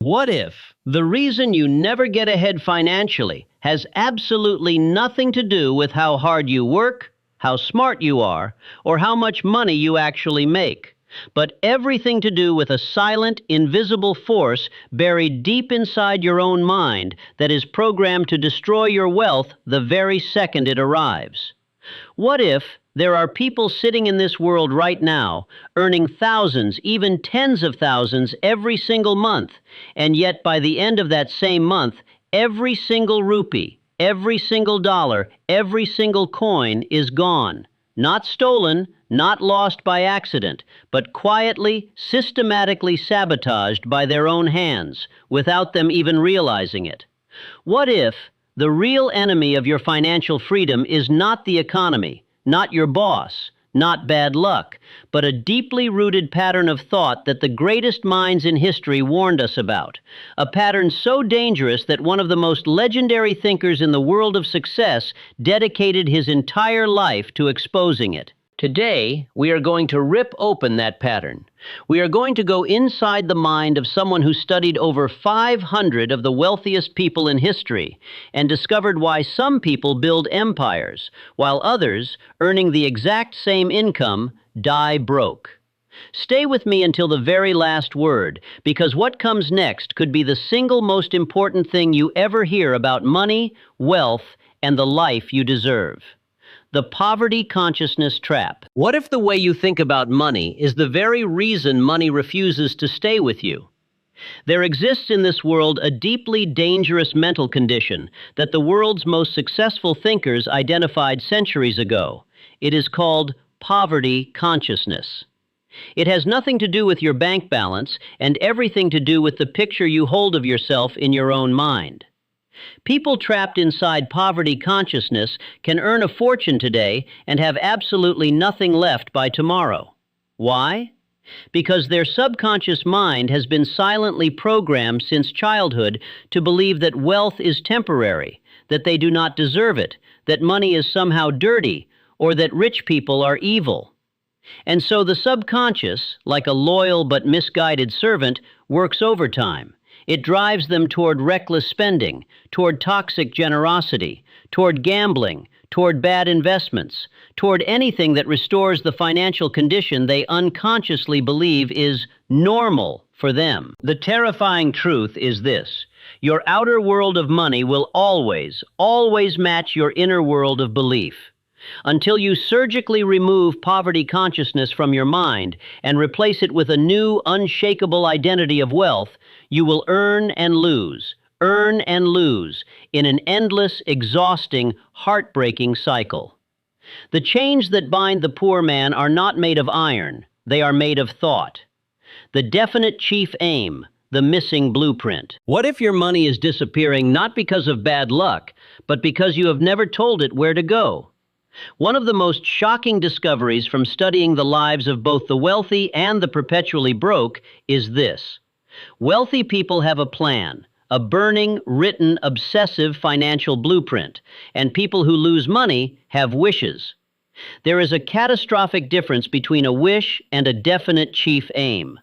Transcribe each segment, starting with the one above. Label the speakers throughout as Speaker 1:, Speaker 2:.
Speaker 1: What if the reason you never get ahead financially has absolutely nothing to do with how hard you work, how smart you are, or how much money you actually make, but everything to do with a silent, invisible force buried deep inside your own mind that is programmed to destroy your wealth the very second it arrives? What if there are people sitting in this world right now, earning thousands, even tens of thousands every single month, and yet by the end of that same month, every single rupee, every single dollar, every single coin is gone? Not stolen, not lost by accident, but quietly, systematically sabotaged by their own hands, without them even realizing it. What if the real enemy of your financial freedom is not the economy, not your boss, not bad luck, but a deeply rooted pattern of thought that the greatest minds in history warned us about, a pattern so dangerous that one of the most legendary thinkers in the world of success dedicated his entire life to exposing it? Today, we are going to rip open that pattern. We are going to go inside the mind of someone who studied over 500 of the wealthiest people in history and discovered why some people build empires, while others, earning the exact same income, die broke. Stay with me until the very last word, because what comes next could be the single most important thing you ever hear about money, wealth, and the life you deserve. The poverty consciousness trap. What if the way you think about money is the very reason money refuses to stay with you? There exists in this world a deeply dangerous mental condition that the world's most successful thinkers identified centuries ago. It is called poverty consciousness. It has nothing to do with your bank balance and everything to do with the picture you hold of yourself in your own mind. People trapped inside poverty consciousness can earn a fortune today and have absolutely nothing left by tomorrow. Why? Because their subconscious mind has been silently programmed since childhood to believe that wealth is temporary, that they do not deserve it, that money is somehow dirty, or that rich people are evil. And so the subconscious, like a loyal but misguided servant, works overtime. It drives them toward reckless spending, toward toxic generosity, toward gambling, toward bad investments, toward anything that restores the financial condition they unconsciously believe is normal for them. The terrifying truth is this: your outer world of money will always, always match your inner world of belief. Until you surgically remove poverty consciousness from your mind and replace it with a new, unshakable identity of wealth, you will earn and lose in an endless, exhausting, heartbreaking cycle. The chains that bind the poor man are not made of iron, they are made of thought. The definite chief aim, the missing blueprint. What if your money is disappearing not because of bad luck, but because you have never told it where to go? One of the most shocking discoveries from studying the lives of both the wealthy and the perpetually broke is this: wealthy people have a plan, a burning, written, obsessive financial blueprint, and people who lose money have wishes. There is a catastrophic difference between a wish and a definite chief aim.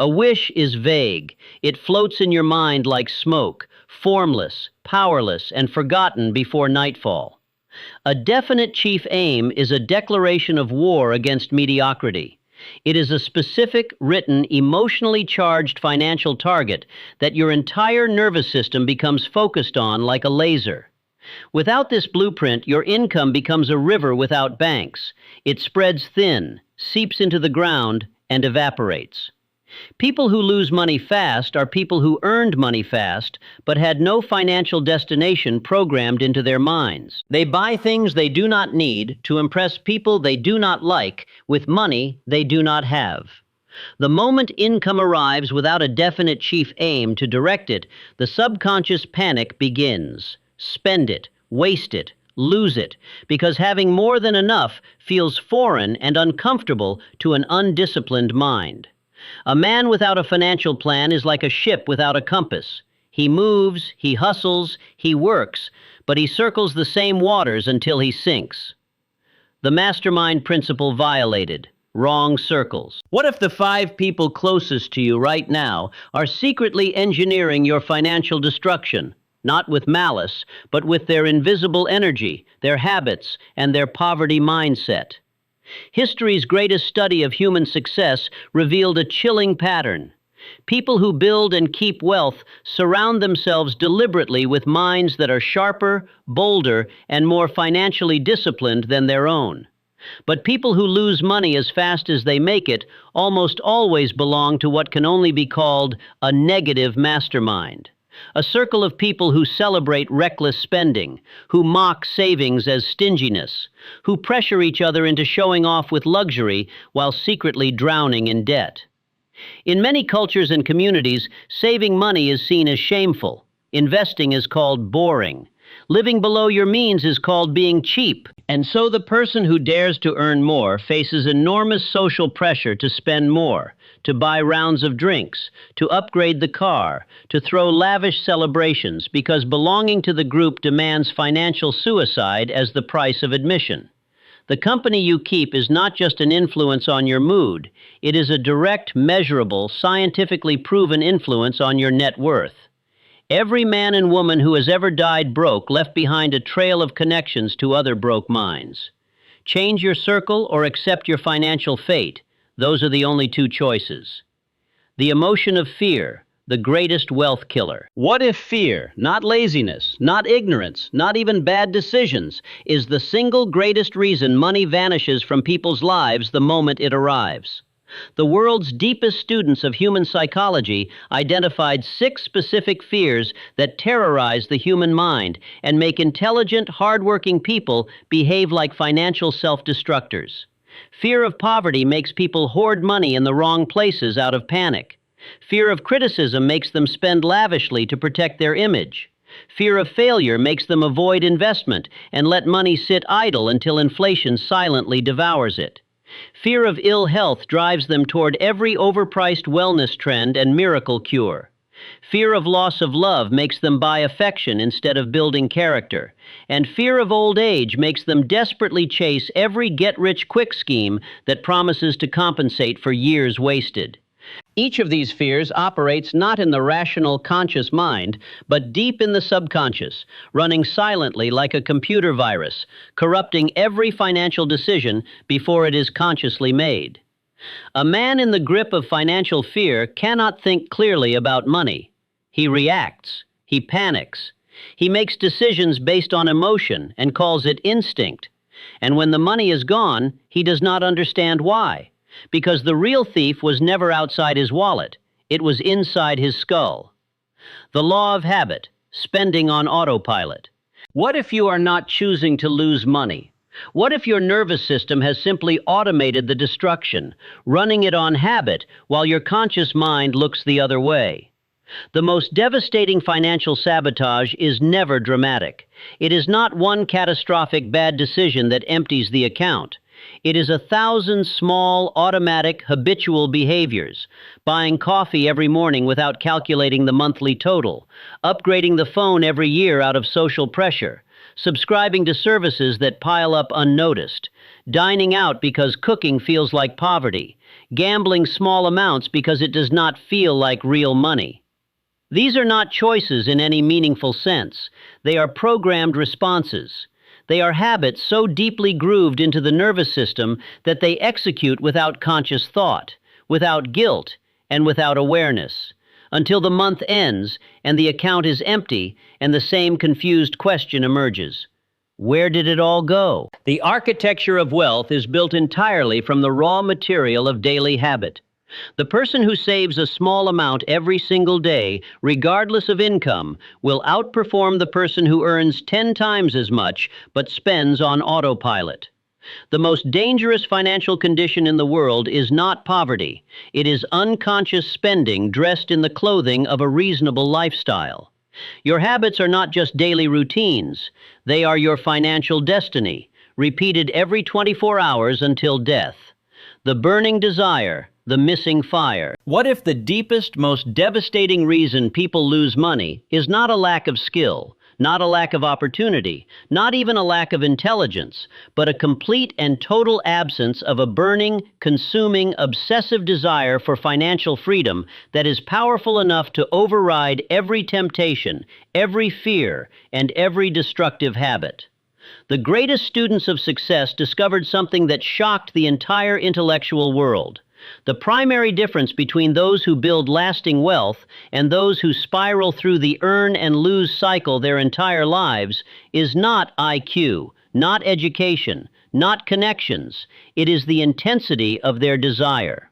Speaker 1: A wish is vague. It floats in your mind like smoke, formless, powerless, and forgotten before nightfall. A definite chief aim is a declaration of war against mediocrity. It is a specific, written, emotionally charged financial target that your entire nervous system becomes focused on like a laser. Without this blueprint, your income becomes a river without banks. It spreads thin, seeps into the ground, and evaporates. People who lose money fast are people who earned money fast, but had no financial destination programmed into their minds. They buy things they do not need to impress people they do not like with money they do not have. The moment income arrives without a definite chief aim to direct it, the subconscious panic begins. Spend it, waste it, lose it, because having more than enough feels foreign and uncomfortable to an undisciplined mind. A man without a financial plan is like a ship without a compass. He moves, he hustles, he works, but he circles the same waters until he sinks. The mastermind principle violated. Wrong circles. What if the 5 people closest to you right now are secretly engineering your financial destruction? Not with malice, but with their invisible energy, their habits, and their poverty mindset. History's greatest study of human success revealed a chilling pattern. People who build and keep wealth surround themselves deliberately with minds that are sharper, bolder, and more financially disciplined than their own. But people who lose money as fast as they make it almost always belong to what can only be called a negative mastermind. A circle of people who celebrate reckless spending, who mock savings as stinginess, who pressure each other into showing off with luxury while secretly drowning in debt. In many cultures and communities, saving money is seen as shameful. Investing is called boring. Living below your means is called being cheap. And so the person who dares to earn more faces enormous social pressure to spend more, to buy rounds of drinks, to upgrade the car, to throw lavish celebrations, because belonging to the group demands financial suicide as the price of admission. The company you keep is not just an influence on your mood, it is a direct, measurable, scientifically proven influence on your net worth. Every man and woman who has ever died broke left behind a trail of connections to other broke minds. Change your circle or accept your financial fate. Those are the only 2 choices. The emotion of fear, the greatest wealth killer. What if fear, not laziness, not ignorance, not even bad decisions, is the single greatest reason money vanishes from people's lives the moment it arrives? The world's deepest students of human psychology identified 6 specific fears that terrorize the human mind and make intelligent, hardworking people behave like financial self-destructors. Fear of poverty makes people hoard money in the wrong places out of panic. Fear of criticism makes them spend lavishly to protect their image. Fear of failure makes them avoid investment and let money sit idle until inflation silently devours it. Fear of ill health drives them toward every overpriced wellness trend and miracle cure. Fear of loss of love makes them buy affection instead of building character. And fear of old age makes them desperately chase every get-rich-quick scheme that promises to compensate for years wasted. Each of these fears operates not in the rational, conscious mind, but deep in the subconscious, running silently like a computer virus, corrupting every financial decision before it is consciously made. A man in the grip of financial fear cannot think clearly about money. He reacts. He panics. He makes decisions based on emotion and calls it instinct. And when the money is gone, he does not understand why. Because the real thief was never outside his wallet. It was inside his skull. The law of habit, spending on autopilot. What if you are not choosing to lose money? What if your nervous system has simply automated the destruction, running it on habit while your conscious mind looks the other way? The most devastating financial sabotage is never dramatic. It is not one catastrophic bad decision that empties the account. It is 1,000 small, automatic, habitual behaviors. Buying coffee every morning without calculating the monthly total. Upgrading the phone every year out of social pressure. Subscribing to services that pile up unnoticed. Dining out because cooking feels like poverty. Gambling small amounts because it does not feel like real money. These are not choices in any meaningful sense. They are programmed responses. They are habits so deeply grooved into the nervous system that they execute without conscious thought, without guilt, and without awareness, until the month ends and the account is empty and the same confused question emerges. Where did it all go? The architecture of wealth is built entirely from the raw material of daily habit. The person who saves a small amount every single day, regardless of income, will outperform the person who earns 10 times as much but spends on autopilot. The most dangerous financial condition in the world is not poverty. It is unconscious spending dressed in the clothing of a reasonable lifestyle. Your habits are not just daily routines. They are your financial destiny, repeated every 24 hours until death. The burning desire, the missing fire. What if the deepest, most devastating reason people lose money is not a lack of skill, not a lack of opportunity, not even a lack of intelligence, but a complete and total absence of a burning, consuming, obsessive desire for financial freedom that is powerful enough to override every temptation, every fear, and every destructive habit. The greatest students of success discovered something that shocked the entire intellectual world. The primary difference between those who build lasting wealth and those who spiral through the earn and lose cycle their entire lives is not IQ, not education, not connections. It is the intensity of their desire.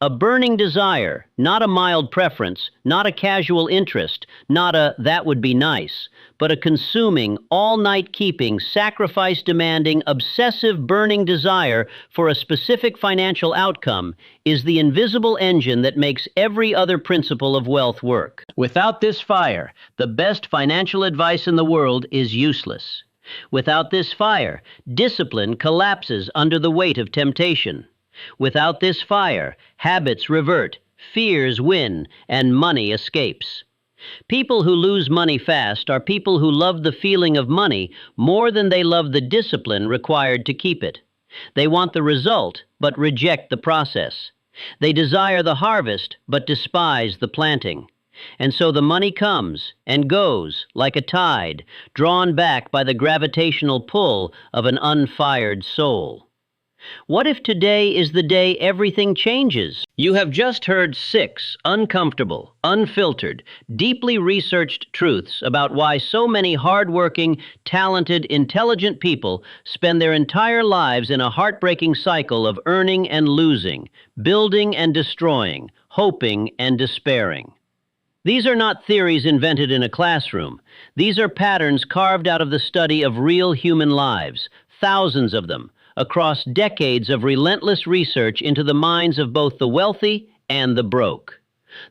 Speaker 1: A burning desire, not a mild preference, not a casual interest, not a "that would be nice," but a consuming, all-night keeping, sacrifice-demanding, obsessive burning desire for a specific financial outcome is the invisible engine that makes every other principle of wealth work. Without this fire, the best financial advice in the world is useless. Without this fire, discipline collapses under the weight of temptation. Without this fire, habits revert, fears win, and money escapes. People who lose money fast are people who love the feeling of money more than they love the discipline required to keep it. They want the result, but reject the process. They desire the harvest, but despise the planting. And so the money comes and goes like a tide, drawn back by the gravitational pull of an unfired soul. What if today is the day everything changes? You have just heard 6 uncomfortable, unfiltered, deeply researched truths about why so many hardworking, talented, intelligent people spend their entire lives in a heartbreaking cycle of earning and losing, building and destroying, hoping and despairing. These are not theories invented in a classroom. These are patterns carved out of the study of real human lives, thousands of them, across decades of relentless research into the minds of both the wealthy and the broke.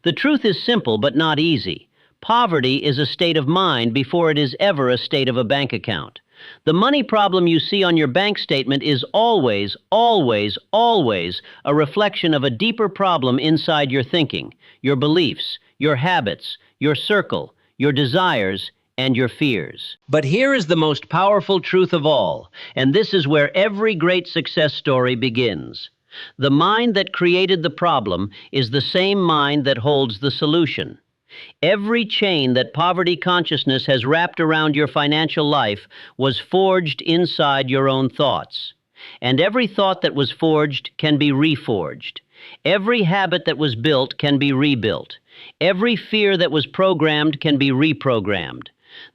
Speaker 1: The truth is simple but not easy. Poverty is a state of mind before it is ever a state of a bank account. The money problem you see on your bank statement is always, always, always a reflection of a deeper problem inside your thinking, your beliefs, your habits, your circle, your desires, and your fears. But here is the most powerful truth of all, and this is where every great success story begins. The mind that created the problem is the same mind that holds the solution. Every chain that poverty consciousness has wrapped around your financial life was forged inside your own thoughts. And every thought that was forged can be reforged. Every habit that was built can be rebuilt. Every fear that was programmed can be reprogrammed.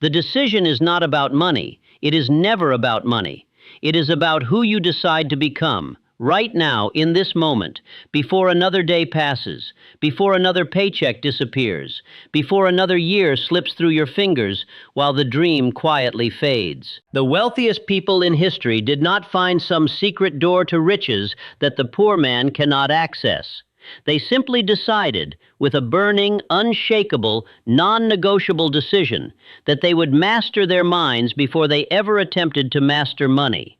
Speaker 1: The decision is not about money. It is never about money. It is about who you decide to become, right now, in this moment, before another day passes, before another paycheck disappears, before another year slips through your fingers, while the dream quietly fades. The wealthiest people in history did not find some secret door to riches that the poor man cannot access. They simply decided, with a burning, unshakable, non-negotiable decision, that they would master their minds before they ever attempted to master money.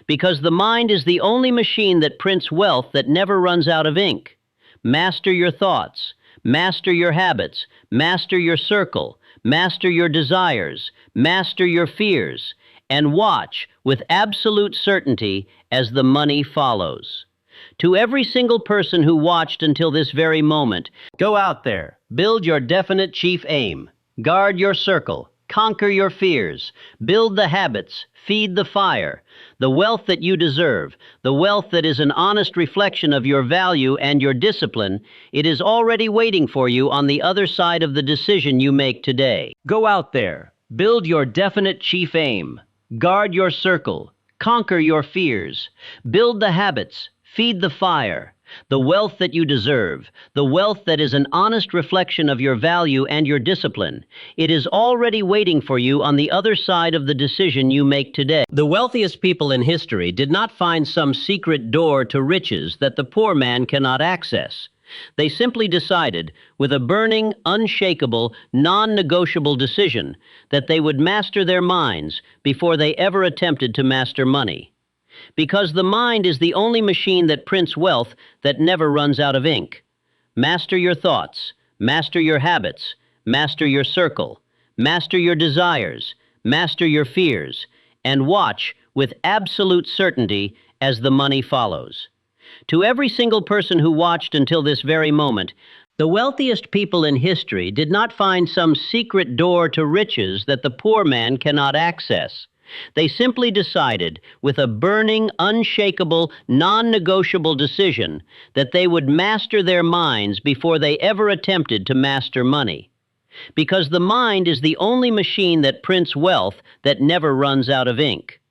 Speaker 1: Because the mind is the only machine that prints wealth that never runs out of ink. Master your thoughts, master your habits, master your circle, master your desires, master your fears, and watch with absolute certainty as the money follows. To every single person who watched until this very moment, go out there, build your definite chief aim, guard your circle, conquer your fears, build the habits, feed the fire, the wealth that you deserve, the wealth that is an honest reflection of your value and your discipline. It is already waiting for you on the other side of the decision you make today. Go out there, build your definite chief aim, guard your circle, conquer your fears, build the habits, feed the fire, the wealth that you deserve, the wealth that is an honest reflection of your value and your discipline. It is already waiting for you on the other side of the decision you make today. The wealthiest people in history did not find some secret door to riches that the poor man cannot access. They simply decided, with a burning, unshakable, non-negotiable decision, that they would master their minds before they ever attempted to master money. Because the mind is the only machine that prints wealth that never runs out of ink. Master your thoughts, master your habits, master your circle, master your desires, master your fears, and watch with absolute certainty as the money follows. To every single person who watched until this very moment, the wealthiest people in history did not find some secret door to riches that the poor man cannot access. They simply decided, with a burning, unshakable, non-negotiable decision, that they would master their minds before they ever attempted to master money. Because the mind is the only machine that prints wealth that never runs out of ink.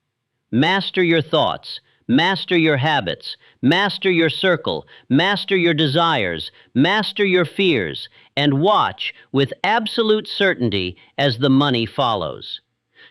Speaker 1: Master your thoughts, master your habits, master your circle, master your desires, master your fears, and watch with absolute certainty as the money follows.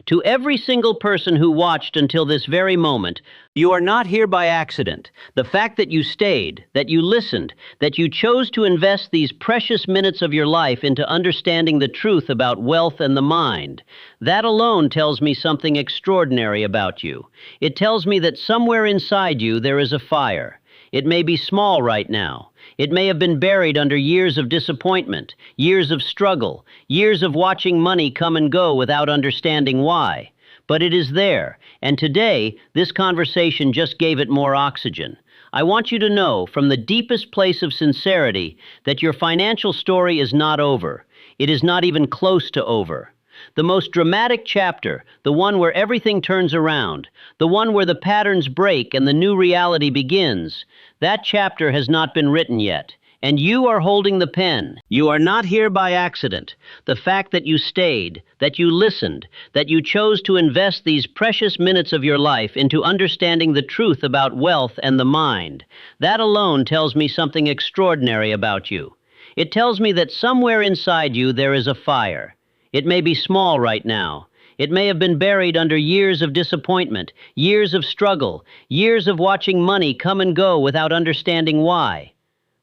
Speaker 1: To every single person who watched until this very moment, you are not here by accident. The fact that you stayed, that you listened, that you chose to invest these precious minutes of your life into understanding the truth about wealth and the mind, that alone tells me something extraordinary about you. It tells me that somewhere inside you there is a fire. It may be small right now. It may have been buried under years of disappointment, years of struggle, years of watching money come and go without understanding why. But it is there, and today, this conversation just gave it more oxygen. I want you to know, from the deepest place of sincerity, that your financial story is not over. It is not even close to over. The most dramatic chapter, the one where everything turns around, the one where the patterns break and the new reality begins, that chapter has not been written yet, and you are holding the pen. You are not here by accident. The fact that you stayed, that you listened, that you chose to invest these precious minutes of your life into understanding the truth about wealth and the mind, that alone tells me something extraordinary about you. It tells me that somewhere inside you there is a fire. It may be small right now. It may have been buried under years of disappointment, years of struggle, years of watching money come and go without understanding why.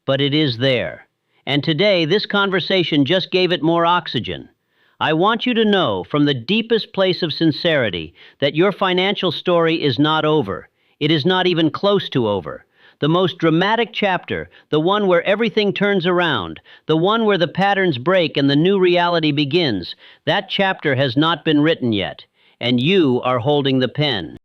Speaker 1: But it is there. And today, this conversation just gave it more oxygen. I want you to know, from the deepest place of sincerity, that your financial story is not over. It is not even close to over. The most dramatic chapter, the one where everything turns around, the one where the patterns break and the new reality begins, that chapter has not been written yet, and you are holding the pen.